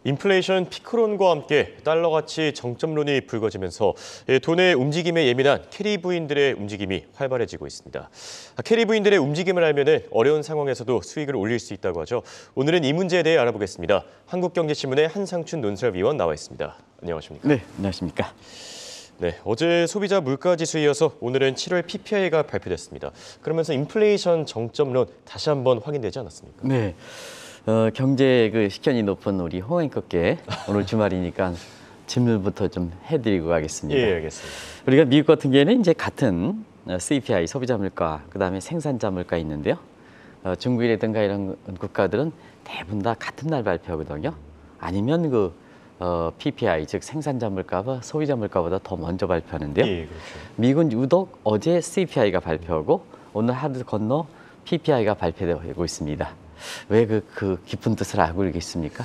인플레이션 피크론과 함께 달러 가치 정점론이 불거지면서 돈의 움직임에 예민한 캐리부인들의 움직임이 활발해지고 있습니다. 캐리부인들의 움직임을 알면 어려운 상황에서도 수익을 올릴 수 있다고 하죠. 오늘은 이 문제에 대해 알아보겠습니다. 한국경제신문의 한상춘 논설위원 나와 있습니다. 안녕하십니까? 네, 안녕하십니까? 네, 어제 소비자 물가지수에 이어서 오늘은 7월 PPI가 발표됐습니다. 그러면서 인플레이션 정점론 다시 한번 확인되지 않았습니까? 네, 경제 식견이 높은 우리 홍 앵커께 오늘 주말이니까 질문부터 좀 해드리고 가겠습니다. 예, 알겠습니다. 우리가 미국 같은 경우에는 이제 같은 CPI, 소비자 물가, 그다음에 생산자 물가 있는데요. 중국이라든가 이런 국가들은 대부분 다 같은 날 발표하거든요. 아니면 PPI, 즉 생산자 물가와 소비자 물가보다 더 먼저 발표하는데요. 예, 그렇죠. 미국은 유독 어제 CPI가 발표하고 오늘 하루 건너 PPI가 발표되고 있습니다. 왜 그 깊은 뜻을 알고 있겠습니까?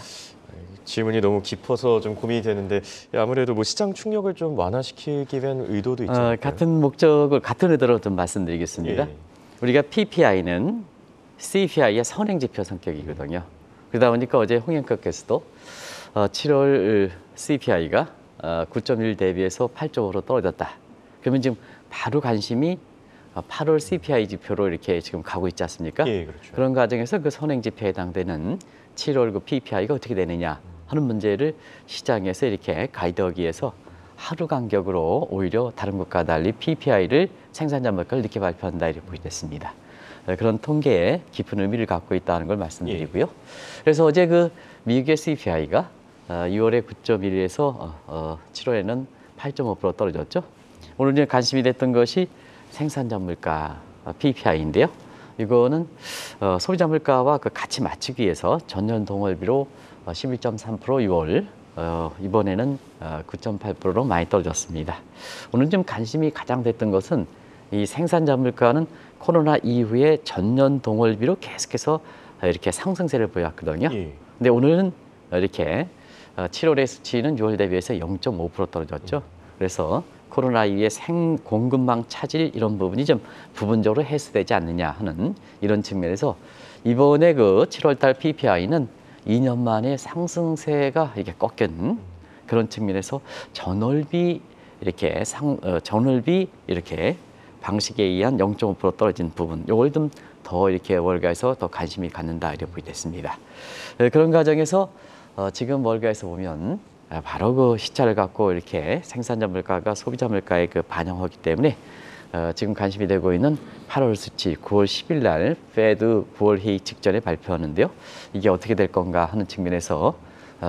질문이 너무 깊어서 좀 고민이 되는데 아무래도 시장 충격을 좀 완화시키기 위한 의도도 있지 않을까요? 같은 목적을 같은 의도로 좀 말씀드리겠습니다. 예. 우리가 PPI는 CPI의 선행지표 성격이거든요. 그러다 보니까 어제 홍 앵커께서도 7월 CPI가 9.1 대비해서 8.5로 떨어졌다. 그러면 지금 바로 관심이 8월 CPI 지표로 이렇게 지금 가고 있지 않습니까? 예, 그렇죠. 그런 과정에서 그 선행지표에 해당되는 7월 그 PPI가 어떻게 되느냐 하는 문제를 시장에서 이렇게 가이드하기 위해서 하루 간격으로 오히려 다른 국가와 달리 PPI를 생산자 물가를 늦게 발표한다 이렇게 보여졌습니다. 그런 통계에 깊은 의미를 갖고 있다는 걸 말씀드리고요. 그래서 어제 미국의 CPI가 6월에 9.1에서 7월에는 8.5% 떨어졌죠. 오늘 이제 관심이 됐던 것이 생산자 물가 PPI인데요. 이거는 소비자 물가와 같이 맞추기 위해서 전년 동월비로 11.3% 6월, 이번에는 9.8%로 많이 떨어졌습니다. 오늘 좀 관심이 가장 됐던 것은 이 생산자 물가는 코로나 이후에 전년 동월비로 계속해서 이렇게 상승세를 보였거든요. 예. 근데 오늘은 이렇게 7월의 수치는 6월 대비해서 0.5% 떨어졌죠. 그래서 코로나 이후에 공급망 차질 이런 부분이 좀 부분적으로 해소되지 않느냐 하는 이런 측면에서 이번에 7월 달 PPI는 2년 만에 상승세가 이렇게 꺾인 그런 측면에서 전월비 이렇게 방식에 의한 0.5% 떨어진 부분, 요걸 좀 더 이렇게 월가에서 더 관심이 갖는다 이렇게 보이겠습니다. 그런 과정에서 지금 월가에서 보면 바로 시차를 갖고 이렇게 생산자 물가가 소비자 물가에 반영하기 때문에 지금 관심이 되고 있는 8월 수치 9월 10일 날 페드 9월 회의 직전에 발표하는데요. 이게 어떻게 될 건가 하는 측면에서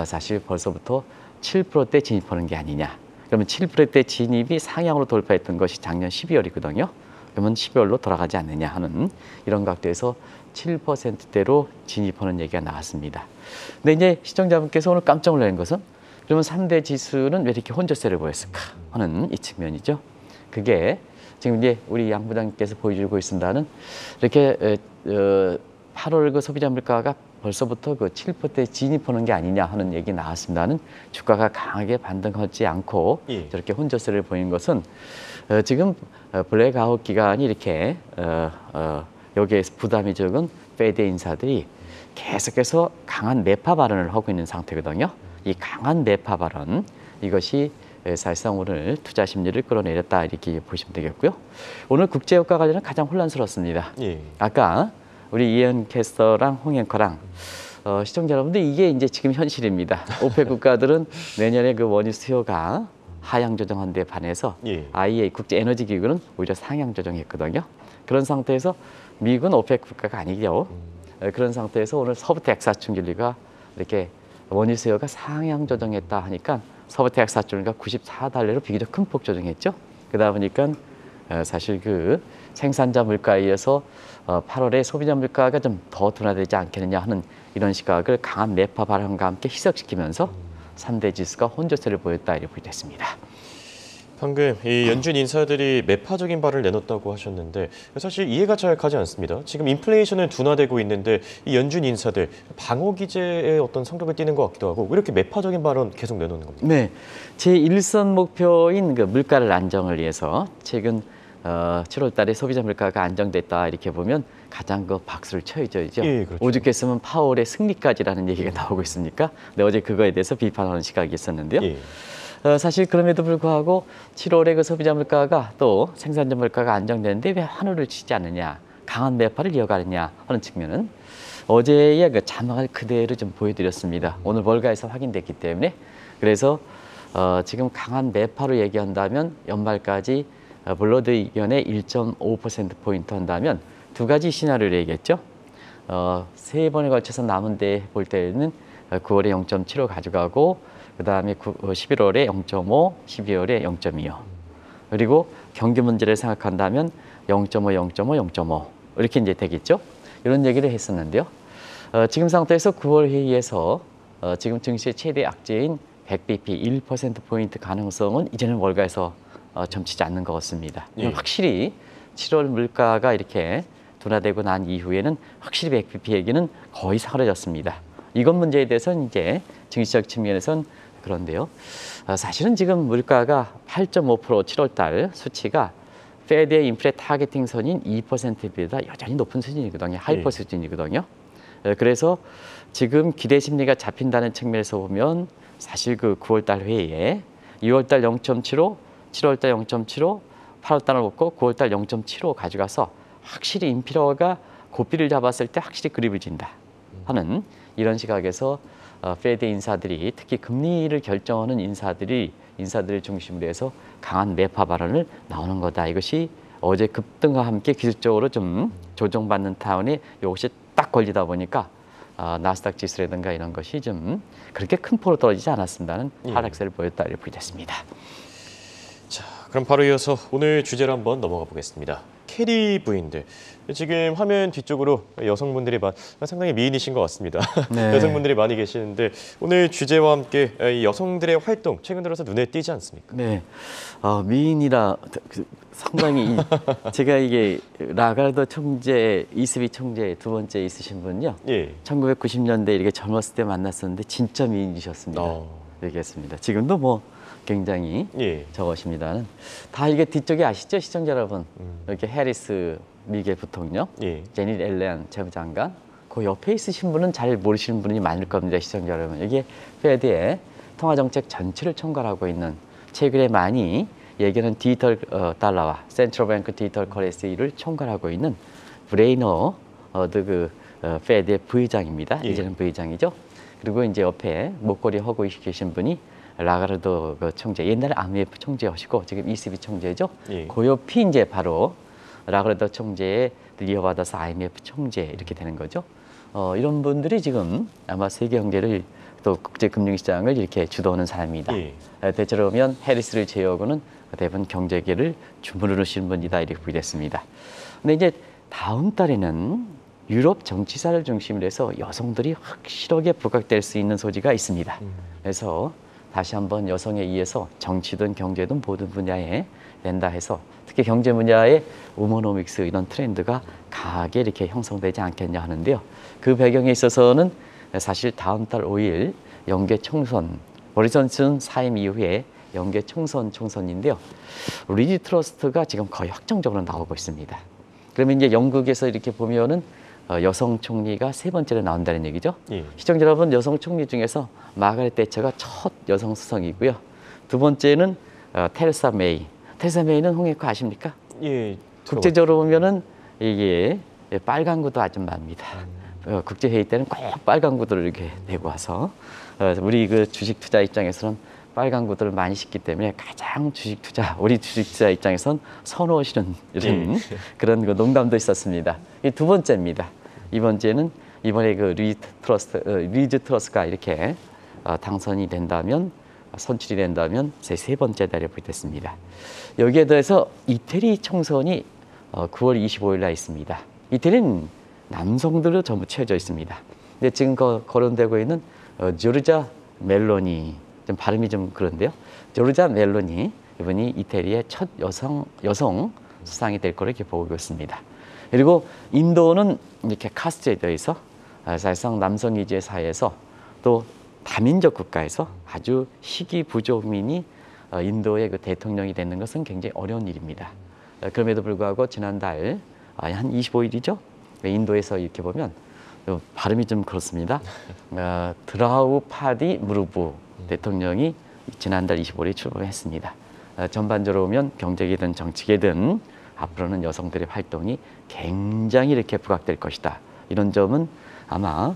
사실 벌써부터 7%대 진입하는 게 아니냐. 그러면 7%대 진입이 상향으로 돌파했던 것이 작년 12월이거든요. 그러면 12월로 돌아가지 않느냐 하는 이런 각도에서 7%대로 진입하는 얘기가 나왔습니다. 근데 이제 시청자분께서 오늘 깜짝 놀라는 것은 그러면 3대 지수는 왜 이렇게 혼조세를 보였을까 하는 이 측면이죠. 그게 지금 이제 우리 양 부장님께서 보여주고 있습니다는 이렇게 8월 소비자 물가가 벌써부터 7%대 진입하는 게 아니냐 하는 얘기 나왔습니다는 주가가 강하게 반등하지 않고 예. 저렇게 혼조세를 보인 것은 지금 블랙아웃 기간이 이렇게 여기에 부담이 적은 페드 인사들이 계속해서 강한 매파 발언을 하고 있는 상태거든요. 이 강한 매파 발언 이것이 사실상 오늘 투자 심리를 끌어내렸다 이렇게 보시면 되겠고요. 오늘 국제유가 관련은 가장 혼란스럽습니다. 예. 아까 우리 이현 캐스터랑 홍 앵커랑 시청자 여러분들 이게 이제 지금 현실입니다. 오펙 국가들은 내년에 원유 수요가 하향 조정한 데 반해서 예. IEA 국제 에너지 기구는 오히려 상향 조정했거든요. 그런 상태에서 미국은 오펙 국가가 아니죠. 그런 상태에서 오늘 서부 텍사스 충전리가 이렇게 원유 수요가 상향 조정했다 하니까 서부 텍사스 충전리가 94달러로 비교적 큰 폭 조정했죠. 그러다 보니까 사실 생산자 물가에 의해서 8월에 소비자 물가가 좀 더 둔화되지 않겠느냐 하는 이런 시각을 강한 매파 발언과 함께 희석시키면서 3대 지수가 혼조세를 보였다 이렇게 보였습니다. 방금 이 연준 인사들이 매파적인 발을 내놨다고 하셨는데 사실 이해가 잘 가지 않습니다. 지금 인플레이션은 둔화되고 있는데 이 연준 인사들 방어 기제의 어떤 성격을 띠는 것 같기도 하고 왜 이렇게 매파적인 발언 계속 내놓는 겁니까? 네, 제1선 목표인 물가를 안정을 위해서 최근 7월 달에 소비자 물가가 안정됐다 이렇게 보면 가장 그 박수를 쳐줘야죠. 예, 그렇죠. 오죽했으면 파월의 승리까지라는 얘기가 나오고 있으니까. 근데 어제 그거에 대해서 비판하는 시각이 있었는데요. 예. 사실 그럼에도 불구하고 7월에 그 소비자 물가가 또 생산자 물가가 안정되는데 왜 환호를 치지 않느냐, 강한 매파를 이어가느냐 하는 측면은 어제의 그 자막을 그대로 좀 보여드렸습니다. 오늘 월가에서 확인됐기 때문에. 그래서 지금 강한 매파로 얘기한다면 연말까지 블러드 의견의 1.5%포인트 한다면 두 가지 시나리오를 얘기했죠. 세 번에 걸쳐서 남은 데 볼 때는 9월에 0.75 가져가고 그다음에 11월에 0.5, 12월에 0.25. 그리고 경기 문제를 생각한다면 0.5, 0.5, 0.5 이렇게 이제 되겠죠. 이런 얘기를 했었는데요. 지금 상태에서 9월 회의에서 지금 증시의 최대 악재인 100bp 1%포인트 가능성은 이제는 월가에서 점치지 않는 것 같습니다. 예. 확실히 7월 물가가 이렇게 둔화되고 난 이후에는 확실히 100bp 얘기는 거의 사라졌습니다. 이것 문제에 대해서는 이제 증시적 측면에선 그런데요. 사실은 지금 물가가 8.5% 7월 달 수치가 페드의 인플레 타겟팅 선인 2%보다 여전히 높은 수준이거든요. 하이퍼 수준이거든요. 그래서 지금 기대 심리가 잡힌다는 측면에서 보면 사실 그 9월 달 회의에 2월 달 0.75, 7월 달 0.75, 8월 달을 놓고 9월 달 0.75 가져가서 확실히 인플레가 고삐를 잡았을 때 확실히 그립을 진다 하는 이런 시각에서 페드 인사들이 특히 금리를 결정하는 인사들을 중심으로 해서 강한 매파 발언을 나오는 거다. 이것이 어제 급등과 함께 기술적으로 좀 조정받는 타운에 이것이 딱 걸리다 보니까 나스닥 지수라든가 이런 것이 좀 그렇게 큰 폭으로 떨어지지 않았습니다는 하락세를 보였다 이렇게 보겠습니다. 자, 그럼 바로 이어서 오늘 주제로 한번 넘어가 보겠습니다. 캐리 부인들. 지금 화면 뒤쪽으로 여성분들이 상당히 미인이신 것 같습니다. 네. 여성분들이 많이 계시는데 오늘 주제와 함께 이 여성들의 활동 최근 들어서 눈에 띄지 않습니까? 네, 미인이라 상당히 제가 이게 라가르도 총재, 이스비 총재 두 번째 있으신 분요. 예. 1990년대 이렇게 젊었을 때 만났었는데 진짜 미인이셨습니다. 얘기했습니다. 지금도 뭐 굉장히 예. 저것입니다는 다 이게 뒤쪽에 아시죠, 시청자 여러분? 이렇게 해리스 미개 부통령, 예. 제닛 앨런 재무장관, 그 옆에 있으신 분은 잘 모르시는 분이 많을 겁니다, 시청자 여러분. 이게 페드의 통화정책 전체를 총괄하고 있는 최근에 많이 얘기하는 디지털 달러와 센트럴뱅크 디지털 커런시를 총괄하고 있는 브레이너 페드의 부의장입니다. 예. 이제는 부의장이죠. 그리고 이제 옆에 목걸이 하고 계신 분이 라가르도 그 총재, 옛날에 IMF 총재하시고 지금 ECB 총재죠. 예. 그 옆이 이제 바로 라가르도 총재에 이어받아서 IMF 총재 이렇게 되는 거죠. 이런 분들이 지금 아마 세계 경제를 또 국제 금융시장을 이렇게 주도하는 사람이다. 예. 대체로 보면 해리스를 제외하고는 대부분 경제계를 주무르시는 분이다 이렇게 보겠습니다. 근데 이제 다음 달에는 유럽 정치사를 중심으로 해서 여성들이 확실하게 부각될 수 있는 소지가 있습니다. 그래서 다시 한번 여성에 의해서 정치든 경제든 모든 분야에 낸다 해서 특히 경제 분야의 우머노믹스 이런 트렌드가 강하게 이렇게 형성되지 않겠냐 하는데요. 그 배경에 있어서는 사실 다음 달 5일 영계 총선, 보리스 존슨 사임 이후에 영계 총선인데요. 리즈 트러스트가 지금 거의 확정적으로 나오고 있습니다. 그러면 이제 영국에서 이렇게 보면은 여성 총리가 세 번째로 나온다는 얘기죠. 예. 시청자 여러분, 여성 총리 중에서 마가렛 대처가 첫 여성 수성이고요. 두 번째는 테레사 메이. 테레사 메이는 홍익화 아십니까? 예. 국제적으로 보면은 이게 빨간 구두 아줌마입니다. 국제회의 때는 꼭 빨간 구두를 이렇게 내고 와서 우리 그 주식 투자 입장에서는 빨간 구두를 많이 신기 때문에 가장 우리 주식 투자 입장에선 선호하시는 이런 그런 그 농담도 있었습니다. 이 두 번째입니다. 이번째는 이번에 그 리즈 트러스가 이렇게 당선이 된다면 선출이 된다면 세 번째 달에 보겠습니다. 여기에 더해서 이태리 총선이 9월 25일 날 있습니다. 이태리는 남성들로 전부 채워져 있습니다. 근데 지금 거론되고 있는 조르자 멜로니, 좀 발음이 좀 그런데요. 조르자 멜로니 이분이 이태리의 첫 여성 수상이 될 거로 이렇게 보고 있습니다. 그리고 인도는 이렇게 카스트에 대해서 사실상 남성 위주의 사회에서 또 다민족 국가에서 아주 희귀 부족민이 인도의 그 대통령이 되는 것은 굉장히 어려운 일입니다. 그럼에도 불구하고 지난달 한 25일이죠. 인도에서 이렇게 보면 발음이 좀 그렇습니다. 드라우파디 무르무 대통령이 지난달 25일에 출범했습니다. 전반적으로 보면 경제계든 정치계든 앞으로는 여성들의 활동이 굉장히 이렇게 부각될 것이다. 이런 점은 아마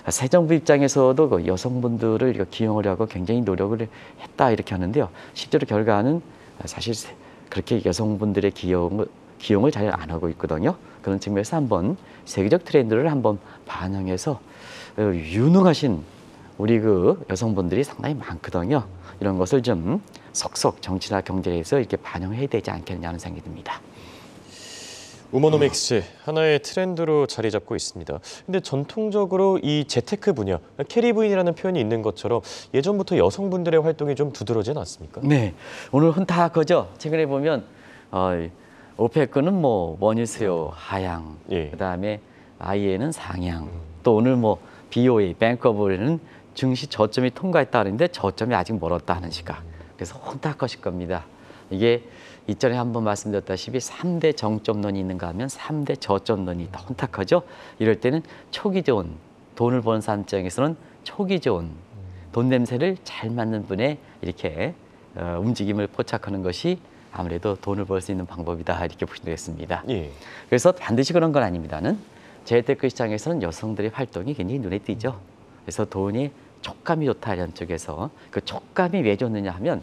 새 정부 입장에서도 그 여성분들을 기용을 하고 굉장히 노력을 했다 이렇게 하는데요. 실제로 결과는 사실 그렇게 여성분들의 기용을 잘 안 하고 있거든요. 그런 측면에서 한번 세계적 트렌드를 한번 반영해서 유능하신 우리 그 여성분들이 상당히 많거든요. 이런 것을 좀 속속 정치나 경제에서 이렇게 반영해야 되지 않겠냐는 생각이 듭니다. 우머노믹스 하나의 트렌드로 자리 잡고 있습니다. 근데 전통적으로 이 재테크 분야, 캐리부인이라는 표현이 있는 것처럼 예전부터 여성분들의 활동이 좀 두드러지지 않습니까? 네, 오늘 혼다 거죠. 최근에 보면 오페크는 뭐 원유수요 하향, 예. 그다음에 IEA는 상향, 또 오늘 뭐 BOE, 뱅커블은 증시 저점이 통과했다는데 저점이 아직 멀었다 하는 시각. 그래서 혼다 것일 겁니다. 이게 이전에 한번 말씀드렸다시피 3대 정점론이 있는가 하면 3대 저점론이 다 혼탁하죠. 이럴 때는 초기 좋은 돈을 버는 사람 입장에서는 초기 좋은 돈 냄새를 잘 맡는 분의 이렇게 움직임을 포착하는 것이 아무래도 돈을 벌 수 있는 방법이다 이렇게 보시면 되겠습니다. 예. 그래서 반드시 그런 건 아닙니다는 재테크 시장에서는 여성들의 활동이 굉장히 눈에 띄죠. 그래서 돈이 촉감이 좋다 이런 쪽에서 그 촉감이 왜 좋느냐 하면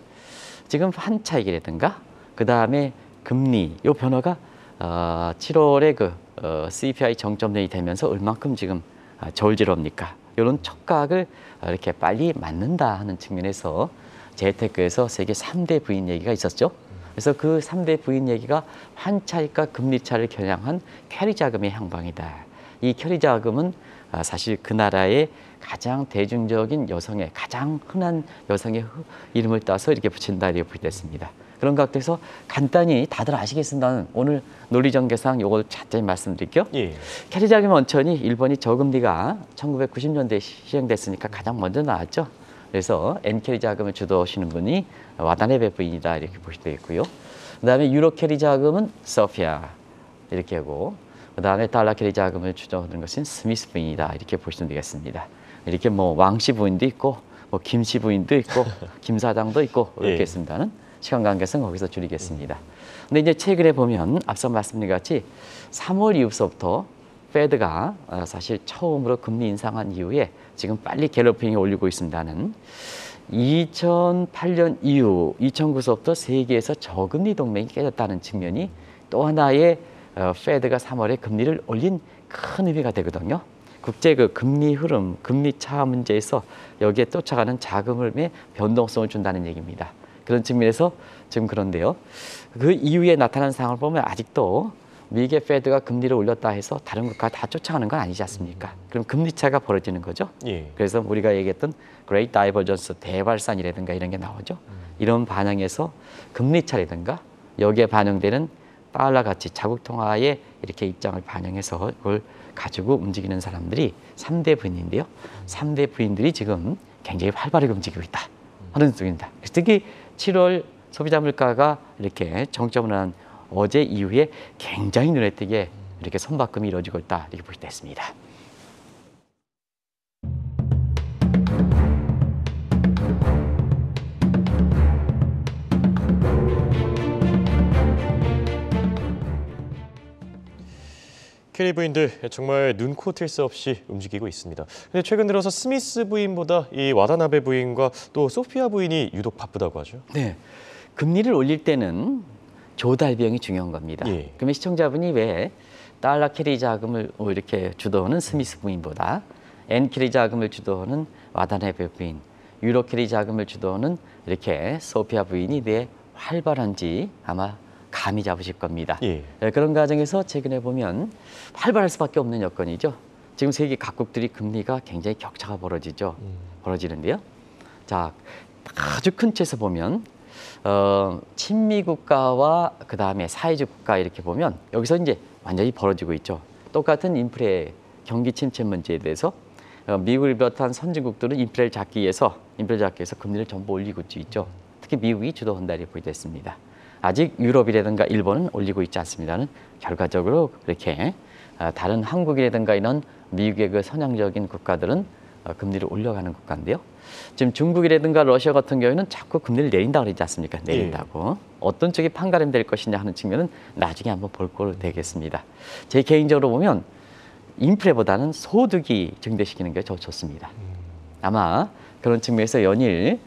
지금 환차익이라든가 그 다음에 금리 요 변화가 7월에 그 CPI 정점론이 되면서 얼만큼 지금 저울질합니까? 이런 촉각을 이렇게 빨리 맞는다 하는 측면에서 재테크에서 세계 3대 부인 얘기가 있었죠. 그래서 그 3대 부인 얘기가 환차익과 금리차를 겨냥한 캐리 자금의 향방이다. 이 캐리 자금은 사실 그 나라의 가장 대중적인 여성의 가장 흔한 여성의 이름을 따서 이렇게 붙인다 이렇게 보겠습니다. 그런 각도에서 간단히 다들 아시겠습니다는 오늘 논리전개상 이걸 자세히 말씀드릴게요. 예. 캐리 자금 원천이 일본이 저금리가 1990년대에 시행됐으니까 가장 먼저 나왔죠. 그래서 엔캐리 자금을 주도하시는 분이 와다네베 부인이다 이렇게 보시면 되겠고요. 그다음에 유로 캐리 자금은 소피아 이렇게 하고 그다음에 달러 캐리 자금을 주도하는 것은 스미스 부인이다 이렇게 보시면 되겠습니다. 이렇게 뭐 왕씨 부인도 있고 뭐 김씨 부인도 있고 김 사장도 있고 이렇게 있습니다는 시간 관계상 거기서 줄이겠습니다. 근데 이제 최근에 보면 앞서 말씀드린 같이 3월 이후부터 페드가 사실 처음으로 금리 인상한 이후에 지금 빨리 갤러핑이 올리고 있습니다는 2008년 이후 2009년부터 세계에서 저금리 동맹이 깨졌다는 측면이 또 하나의 페드가 3월에 금리를 올린 큰 의미가 되거든요. 국제 그 금리 흐름, 금리 차 문제에서 여기에 쫓아가는 자금의 변동성을 준다는 얘기입니다. 그런 측면에서 지금 그런데요. 그 이후에 나타난 상황을 보면 아직도 미국의 페드가 금리를 올렸다 해서 다른 국가 다 쫓아가는 건 아니지 않습니까? 그럼 금리 차가 벌어지는 거죠. 예. 그래서 우리가 얘기했던 Great Divergence, 대발산이라든가 이런 게 나오죠. 이런 반영에서 금리 차라든가 여기에 반영되는 달러 가치, 자국 통화의 이렇게 입장을 반영해서 그걸 가지고 움직이는 사람들이 3대 부인인데요. 3대 부인들이 지금 굉장히 활발하게 움직이고 있다 하는 쪽입니다. 특히 7월 소비자 물가가 이렇게 정점을 한 어제 이후에 굉장히 눈에 띄게 이렇게 선박금이 이루어지고 있다 이렇게 보시면 됐습니다. 캐리 부인들 정말 눈코 뜰 새 없이 움직이고 있습니다. 근데 최근 들어서 스미스 부인보다 이 와다나베 부인과 또 소피아 부인이 유독 바쁘다고 하죠. 네, 금리를 올릴 때는 조달 비용이 중요한 겁니다. 예. 그러면 시청자분이 왜 달러 캐리 자금을 이렇게 주도하는 스미스 부인보다 엔 캐리 자금을 주도하는 와다나베 부인, 유로 캐리 자금을 주도하는 이렇게 소피아 부인이 왜 활발한지 아마 감이 잡으실 겁니다. 예. 그런 과정에서 최근에 보면 활발할 수밖에 없는 여건이죠. 지금 세계 각국들이 금리가 굉장히 격차가 벌어지는데요. 자, 아주 큰 채에서 보면 친미 국가와 그 다음에 사회주의 국가 이렇게 보면 여기서 이제 완전히 벌어지고 있죠. 똑같은 인플레 경기 침체 문제에 대해서 미국을 비롯한 선진국들은 인플레를 잡기 위해서 금리를 전부 올리고 있죠. 특히 미국이 주도한다 이렇게 보이겠습니다. 아직 유럽이라든가 일본은 올리고 있지 않습니다는 결과적으로 이렇게 다른 한국이라든가 이런 미국의 그 선양적인 국가들은 금리를 올려가는 국가인데요. 지금 중국이라든가 러시아 같은 경우에는 자꾸 금리를 내린다 그러지 않습니까? 내린다고. 어떤 쪽이 판가름 될 것이냐 하는 측면은 나중에 한번 볼 거로 되겠습니다. 제 개인적으로 보면 인플레보다는 소득이 증대시키는 게 더 좋습니다. 아마 그런 측면에서 연일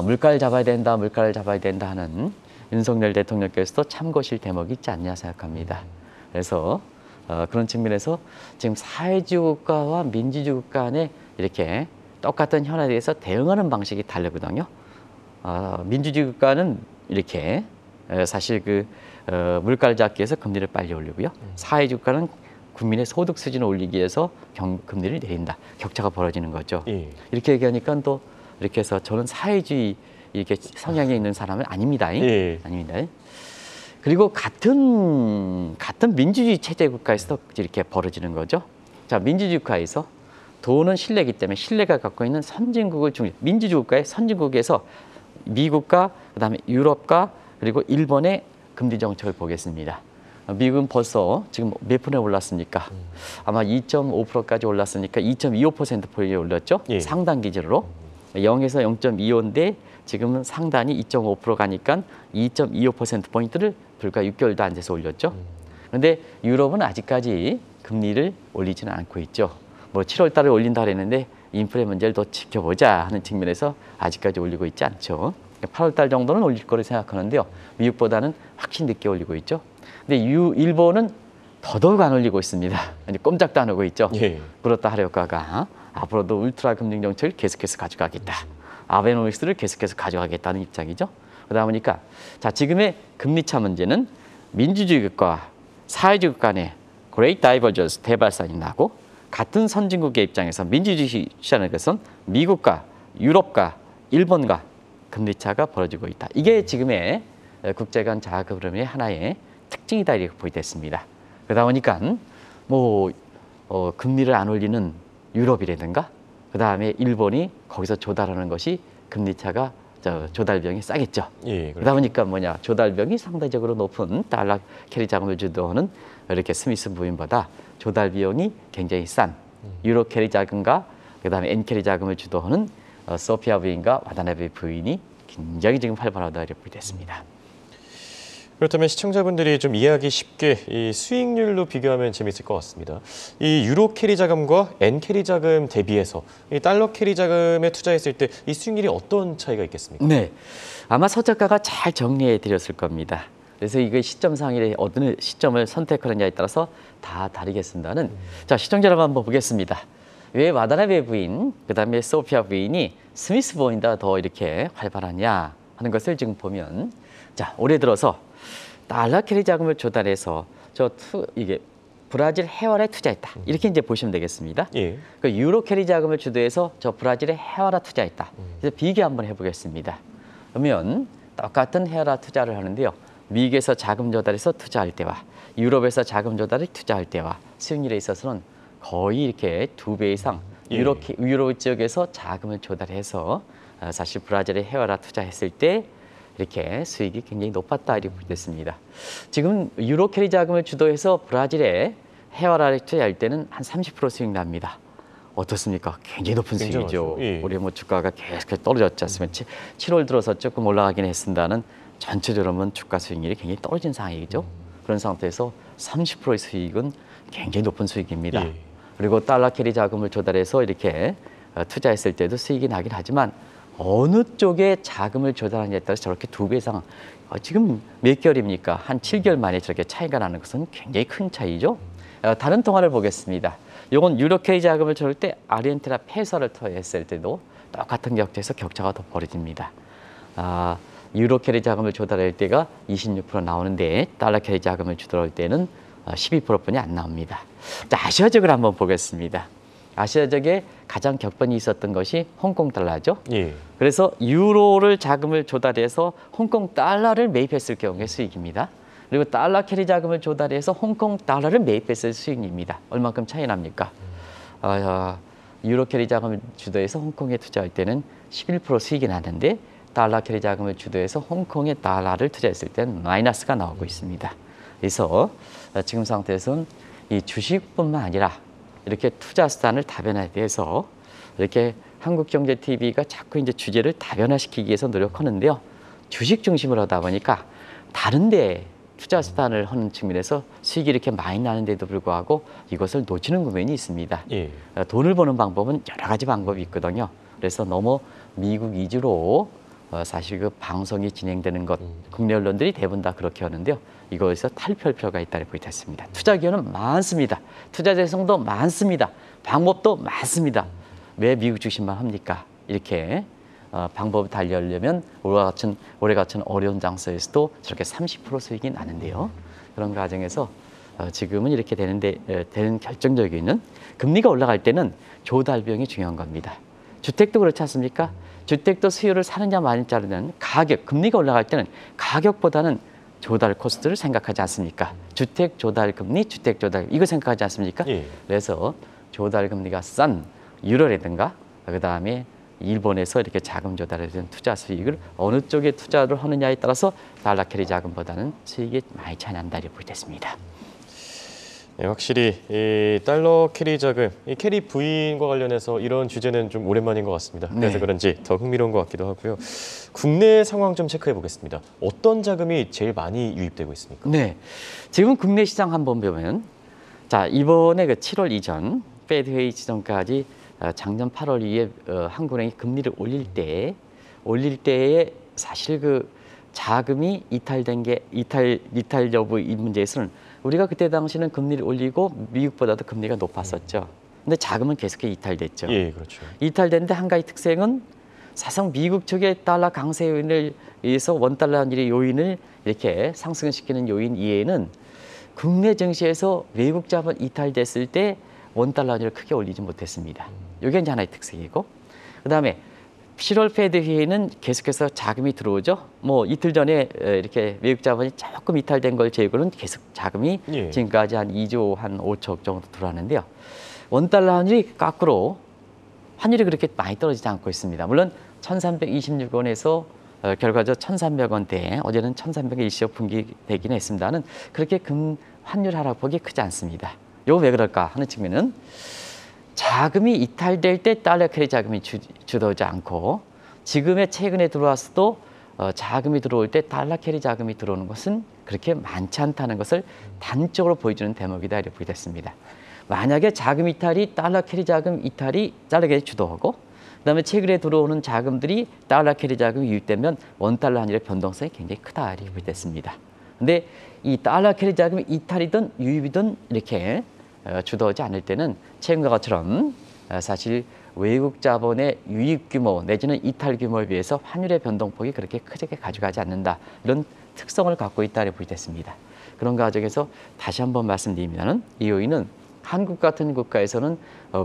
물가를 잡아야 된다, 물가를 잡아야 된다 하는 윤석열 대통령께서도 참고실 대목이 있지 않냐 생각합니다. 그래서 그런 측면에서 지금 사회주의 국가와 민주주의 국가 간에 이렇게 똑같은 현안에 대해서 대응하는 방식이 다르거든요. 민주주의 국가는 이렇게 사실 그 물가를 잡기 위해서 금리를 빨리 올리고요. 사회주의 국가는 국민의 소득 수준을 올리기 위해서 금리를 내린다. 격차가 벌어지는 거죠. 이렇게 얘기하니까 또 이렇게 해서 저는 사회주의 이렇게 성향이 있는 사람은 아닙니다. 아닙니다. 그리고 같은 민주주의 체제 국가에서도 이렇게 벌어지는 거죠. 자, 민주주의 국가에서 돈은 신뢰이기 때문에 신뢰가 갖고 있는 선진국을 민주주의 국가의 선진국에서 미국과 그다음에 유럽과 그리고 일본의 금리 정책을 보겠습니다. 미국은 벌써 지금 몇 분에 올랐습니까? 아마 2.5%까지 올랐으니까 2.25%포인트 올렸죠. 상단 기준으로 0에서 0.25인데 지금은 상단이 2.5% 가니까 2.25%포인트를 불과 6개월도 안 돼서 올렸죠. 그런데 유럽은 아직까지 금리를 올리지는 않고 있죠. 뭐 7월 달에 올린다 그랬는데 인플레 문제를 더 지켜보자 하는 측면에서 아직까지 올리고 있지 않죠. 8월 달 정도는 올릴 거로 생각하는데요. 미국보다는 확실히 늦게 올리고 있죠. 근데 일본은 더더욱 안 올리고 있습니다. 꼼짝도 안 하고 있죠. 그렇다 하려다가 앞으로도 울트라 금융 정책을 계속해서 가져가겠다. 아베노믹스를 계속해서 가져가겠다는 입장이죠. 그러다 보니까 자, 지금의 금리차 문제는 민주주의 국가와 사회주의 국가 간의 그레이트 다이버전스 대발산이 나고 같은 선진국의 입장에서 민주주의 시장의 것은 미국과 유럽과 일본과 금리차가 벌어지고 있다. 이게 지금의 국제 간 자금 흐름의 하나의 특징이다 이렇게 보이됐습니다. 그러다 보니까 금리를 안 올리는 유럽이라든가 그 다음에 일본이 거기서 조달하는 것이 금리차가 조달 비용이 싸겠죠. 그러다 보니까 조달 비용이 상대적으로 높은 달러 캐리 자금을 주도하는 이렇게 스미스 부인보다 조달 비용이 굉장히 싼 유로 캐리 자금과 그 다음에 엔 캐리 자금을 주도하는 소피아 부인과 와다나베 부인이 굉장히 지금 활발하다 이렇게 보이됐습니다. 그렇다면 시청자분들이 좀 이해하기 쉽게 이 수익률로 비교하면 재밌을 것 같습니다. 이 유로 캐리 자금과 엔 캐리 자금 대비해서 이 달러 캐리 자금에 투자했을 때 이 수익률이 어떤 차이가 있겠습니까? 네, 아마 서 작가가 잘 정리해 드렸을 겁니다. 그래서 이게 시점상에 어느 시점을 선택하느냐에 따라서 다 다르겠습니다는 자, 시청자 여러분 한번 보겠습니다. 왜 와다나베 부인, 그다음에 소피아 부인이 스미스 부인보다 더 이렇게 활발하냐 하는 것을 지금 보면 자, 올해 들어서 달러 캐리 자금을 조달해서 이게 브라질 해화라에 투자했다. 이렇게 이제 보시면 되겠습니다. 그 유로 캐리 자금을 주도해서 저 브라질의 해화라 투자했다. 그래서 비교 한번 해보겠습니다. 그러면 똑같은 해화라 투자를 하는데요. 미국에서 자금 조달해서 투자할 때와 유럽에서 자금 조달을 투자할 때와 수익률에 있어서는 거의 이렇게 2배 이상 유로 지역에서 자금을 조달해서 사실 브라질의 해화라 투자했을 때 이렇게 수익이 굉장히 높았다 이렇게 보겠습니다. 지금 유로 캐리 자금을 주도해서 브라질에 해화라를 투자할 때는 한 30% 수익 납니다. 어떻습니까? 굉장히 높은 수익이죠. 올해 주가가 계속 떨어졌지 않습니까? 7월 들어서 조금 올라가긴 했습니다는 전체적으로 주가 수익률이 굉장히 떨어진 상황이죠. 그런 상태에서 30%의 수익은 굉장히 높은 수익입니다. 그리고 달러 캐리 자금을 조달해서 이렇게 투자했을 때도 수익이 나긴 하지만 어느 쪽에 자금을 조달하느냐에 따라서 저렇게 2배 이상 지금 몇 개월입니까? 한 7개월 만에 저렇게 차이가 나는 것은 굉장히 큰 차이죠. 다른 통화를 보겠습니다. 이건 유로 캐리 자금을 조달 때 아르헨티나 페소를 투자했을 때도 똑같은 격차에서 격차가 더 벌어집니다. 유로 캐리 자금을 조달할 때가 26% 나오는데 달러 캐리 자금을 조달할 때는 12%뿐이 안 나옵니다. 자, 아시아적으로 한번 보겠습니다. 아시아적에 가장 격변이 있었던 것이 홍콩 달러죠. 그래서 유로를 자금을 조달해서 홍콩 달러를 매입했을 경우의 수익입니다. 그리고 달러 캐리 자금을 조달해서 홍콩 달러를 매입했을 수익입니다. 얼마큼 차이 납니까? 유로 캐리 자금을 주도해서 홍콩에 투자할 때는 11% 수익이 나는데 달러 캐리 자금을 주도해서 홍콩에 달러를 투자했을 땐 마이너스가 나오고 있습니다. 그래서 지금 상태에서는 이 주식뿐만 아니라 이렇게 투자 수단을 다변화에 대해서 이렇게 한국경제TV가 자꾸 이제 주제를 다변화시키기 위해서 노력하는데요. 주식 중심으로 하다 보니까 다른 데 투자 수단을 하는 측면에서 수익이 이렇게 많이 나는데도 불구하고 이것을 놓치는 국면이 있습니다. 예. 돈을 버는 방법은 여러 가지 방법이 있거든요. 그래서 너무 미국 위주로 사실 그 방송이 진행되는 것, 국내 언론들이 대부분 다 그렇게 하는데요. 이거에서 탈피할 필요가 있다고 보겠습니다. 투자 기회는 많습니다. 투자 재성도 많습니다. 방법도 많습니다. 왜 미국 주식만 합니까? 이렇게 방법을 달리려면 올해 같은 어려운 장소에서도 저렇게 30% 수익이 나는데요. 그런 과정에서 지금은 이렇게 되는 결정적인 금리가 올라갈 때는 조달 비용이 중요한 겁니다. 주택도 그렇지 않습니까? 주택도 수요를 사느냐 마느냐는 가격, 금리가 올라갈 때는 가격보다는 조달 코스트를 생각하지 않습니까? 주택 조달 금리, 주택 조달 이거 생각하지 않습니까? 예. 그래서 조달 금리가 싼 유로라든가 그다음에 일본에서 이렇게 자금 조달에 대한 투자 수익을 어느 쪽에 투자를 하느냐에 따라서 달러 캐리 자금보다는 수익이 많이 차이 난다 이렇게 보겠습니다. 네, 확실히 이 달러 캐리 자금, 이 캐리 부인과 관련해서 이런 주제는 좀 오랜만인 것 같습니다. 그래서 네. 그런지 더 흥미로운 것 같기도 하고요. 국내 상황 좀 체크해 보겠습니다. 어떤 자금이 제일 많이 유입되고 있습니까? 네, 지금 국내 시장 한번 보면 자 이번에 그 7월 이전 페드 회의 지점까지 작년 8월 이후에 한국은행이 금리를 올릴 때에 사실 그 자금이 이탈 여부 이 문제에서는 우리가 그때 당시는 금리를 올리고 미국보다도 금리가 높았었죠. 근데 자금은 계속 이탈됐죠. 예, 그렇죠. 이탈됐는데 한 가지 특색은 사실 미국 측의 달러 강세 요인을 위해서 원달러 환율의 요인을 이렇게 상승시키는 요인 이외에는 국내 증시에서 외국 자본 이탈됐을 때 원달러 환율을 크게 올리지 못했습니다. 이게 이제 하나의 특색이고, 그다음에 7월 페드 회의는 계속해서 자금이 들어오죠. 뭐 이틀 전에 이렇게 외국 자본이 조금 이탈된 걸 제외로는 계속 자금이 예. 지금까지 한 2조 한 5천 정도 들어왔는데요. 원달러 환율이 거꾸로 환율이 그렇게 많이 떨어지지 않고 있습니다. 물론 1,326원에서 결과적으로 1,300원대, 어제는 1,300원 분기되긴 했습니다는 그렇게 환율 하락폭이 크지 않습니다. 이거 왜 그럴까 하는 측면은 자금이 이탈될 때 달러 캐리 자금이 주도하지 않고 지금의 최근에 들어왔어도 자금이 들어올 때 달러 캐리 자금이 들어오는 것은 그렇게 많지 않다는 것을 단적으로 보여주는 대목이다 이렇게 보겠습니다. 만약에 자금 이탈이 달러 캐리 자금 이탈이 달러 캐리 주도하고 그다음에 최근에 들어오는 자금들이 달러 캐리 자금이 유입되면 원달러 환율의 변동성이 굉장히 크다 이렇게 보겠습니다. 근데 이 달러 캐리 자금이 이탈이든 유입이든 이렇게 주도하지 않을 때는 최근과 것처럼 사실 외국 자본의 유입 규모 내지는 이탈 규모에 비해서 환율의 변동폭이 그렇게 크게 가져가지 않는다. 이런 특성을 갖고 있다고 보겠습니다. 그런 과정에서 다시 한번 말씀드리면 이 요인은 한국 같은 국가에서는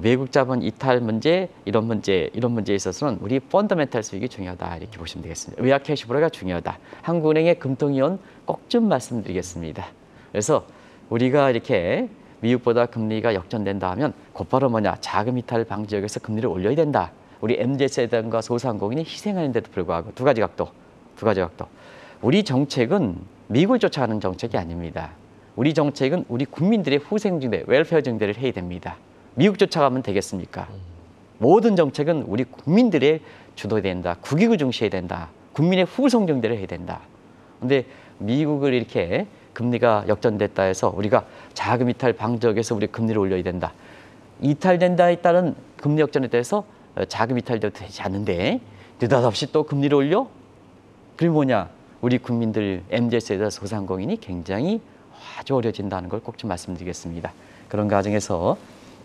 외국 자본 이탈 문제 이런 문제에 있어서는 우리 펀더멘탈 수익이 중요하다 이렇게 보시면 되겠습니다. 외화 캐시플로우가 중요하다. 한국은행의 금통위원 꼭 좀 말씀드리겠습니다. 그래서 우리가 이렇게 미국보다 금리가 역전된다 하면 곧바로 자금 이탈 방지하기 위해서 금리를 올려야 된다. 우리 MZ세대과 소상공인이 희생하는데도 불구하고 두 가지 각도. 우리 정책은 미국을 쫓아가는 정책이 아닙니다. 우리 정책은 우리 국민들의 후생 증대, 웰페어 증대를 해야 됩니다. 미국 쫓아가면 되겠습니까? 모든 정책은 우리 국민들의 주도해야 된다. 국익을 중시해야 된다. 국민의 후성 증대를 해야 된다. 그런데 미국을 이렇게 금리가 역전됐다 해서 우리가 자금 이탈 방지하기 위해서 우리 금리를 올려야 된다. 이탈된다에 따른 금리 역전에 대해서 자금 이탈도 되지 않는데 느닷없이 또 금리를 올려? 그게 뭐냐? 우리 국민들 MZ세대 소상공인이 굉장히 아주 어려워진다는 걸 꼭 좀 말씀드리겠습니다. 그런 과정에서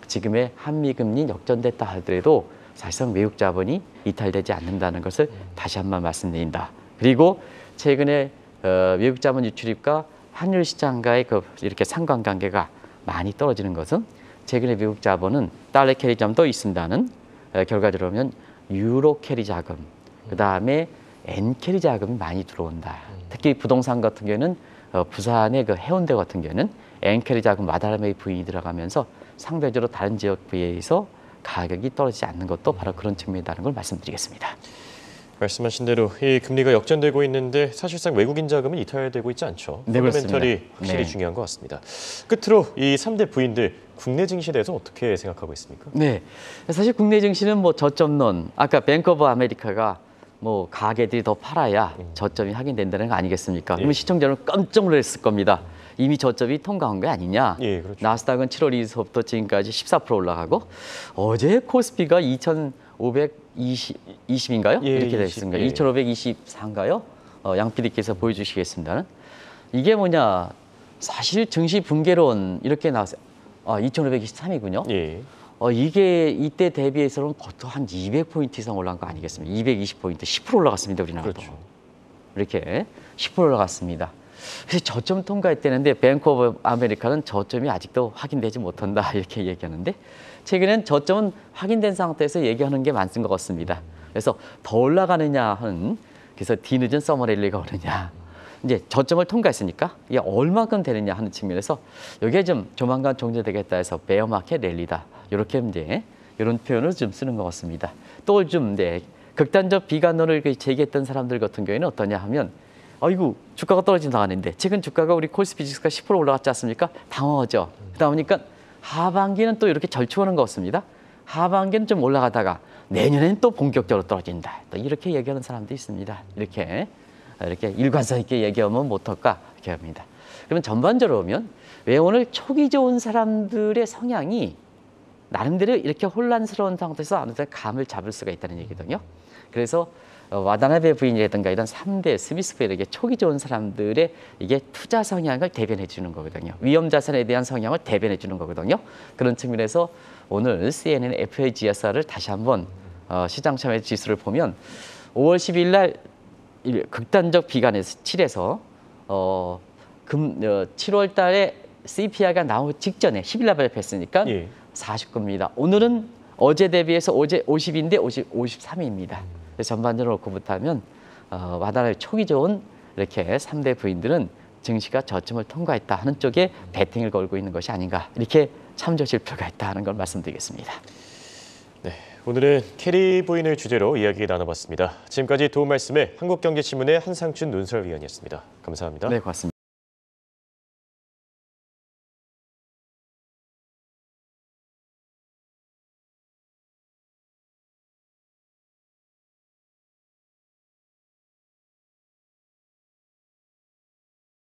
지금의 한미금리 역전됐다 하더라도 사실상 외국 자본이 이탈되지 않는다는 것을 다시 한번 말씀드린다. 그리고 최근에 외국 자본 유출입과 환율 시장과의 이렇게 상관관계가 많이 떨어지는 것은 최근에 미국 자본은 달러 캐리 자금도 있습니다는 결과적으로 보면 유로 캐리 자금, 그 다음에 엔 캐리 자금이 많이 들어온다. 특히 부동산 같은 경우는 부산의 그 해운대 같은 경우는 엔 캐리 자금 마다라메이 부인이 들어가면서 상대적으로 다른 지역 비해서 가격이 떨어지지 않는 것도 바로 그런 측면이라는 걸 말씀드리겠습니다. 말씀하신 대로 이 금리가 역전되고 있는데 사실상 외국인 자금은 이탈되고 있지 않죠. 네, 그렇습니다. 펀더멘털이 확실히 네. 중요한 것 같습니다. 끝으로 이 3대 부인들 국내 증시에 대해서 어떻게 생각하고 있습니까? 네, 사실 국내 증시는 뭐 저점론, 아까 뱅크 오브 아메리카가 뭐 가게들이 더 팔아야 저점이 확인된다는 거 아니겠습니까? 그러면 시청자는 깜짝 놀랐을 겁니다. 이미 저점이 통과한 게 아니냐. 예, 그렇죠. 나스닥은 7월 2일부터 지금까지 14% 올라가고 어제 코스피가 2,520인가요? 예, 이렇게 20, 됐습니다. 예. 2,524인가요? 양 PD께서 보여주시겠습니다. 이게 뭐냐? 사실 증시 붕괴론 이렇게 나왔어요. 2,523이군요. 예. 이게 이때 대비해서는 보통 한 200포인트 이상 올라간 거 아니겠습니까? 220포인트, 10% 올라갔습니다, 우리나라도. 그렇죠. 이렇게 10% 올라갔습니다. 그래서 저점 통과했다는데 뱅크 오브 아메리카는 저점이 아직도 확인되지 못한다 이렇게 얘기하는데 최근엔 저점은 확인된 상태에서 얘기하는 게 많은 것 같습니다. 그래서 더 올라가느냐 하는 그래서 뒤늦은 서머랠리가 오느냐 이제 저점을 통과했으니까 이게 얼마큼 되느냐 하는 측면에서 여기에 좀 조만간 종료되겠다 해서 베어마켓 랠리다 이렇게 이제 이런 표현을 좀 쓰는 것 같습니다. 또 좀 극단적 비관론을 제기했던 사람들 같은 경우에는 어떠냐 하면 아이고 주가가 떨어진다 하는데 최근 주가가 우리 코스피 지수가 10% 올라갔지 않습니까? 당황하죠. 그러다 보니까 하반기는 또 이렇게 절충하는 것 같습니다. 하반기는 좀 올라가다가 내년엔 또 본격적으로 떨어진다. 또 이렇게 얘기하는 사람도 있습니다. 이렇게 일관성 있게 얘기하면 못할까 이렇게 합니다. 그러면 전반적으로 보면 왜 오늘 초기 좋은 사람들의 성향이 나름대로 이렇게 혼란스러운 상태에서 어느 정도 감을 잡을 수가 있다는 얘기거든요. 그래서 와다나베 부인이라든가 이런 3대 스미스펠에게 초기 좋은 사람들의 이게 투자 성향을 대변해 주는 거거든요. 위험 자산에 대한 성향을 대변해 주는 거거든요. 그런 측면에서 오늘 CNN FAGSR을 다시 한번 시장 참여 지수를 보면 5월 10일 날 극단적 비관에서 7에서 7월 달에 CPI가 나오기 직전에 10일 날 발표했으니까 예. 49입니다. 오늘은 어제 대비해서 어제 50인데 53입니다. 전반적으로 놓고 보면 와다나베 초기 좋은 이렇게 3대 부인들은 증시가 저점을 통과했다 하는 쪽에 배팅을 걸고 있는 것이 아닌가 이렇게 참조실 필요가 있다 하는 걸 말씀드리겠습니다. 네, 오늘은 캐리 부인을 주제로 이야기 나눠봤습니다. 지금까지 도움 말씀에 한국경제신문의 한상춘 논설위원이었습니다. 감사합니다. 네, 고맙습니다.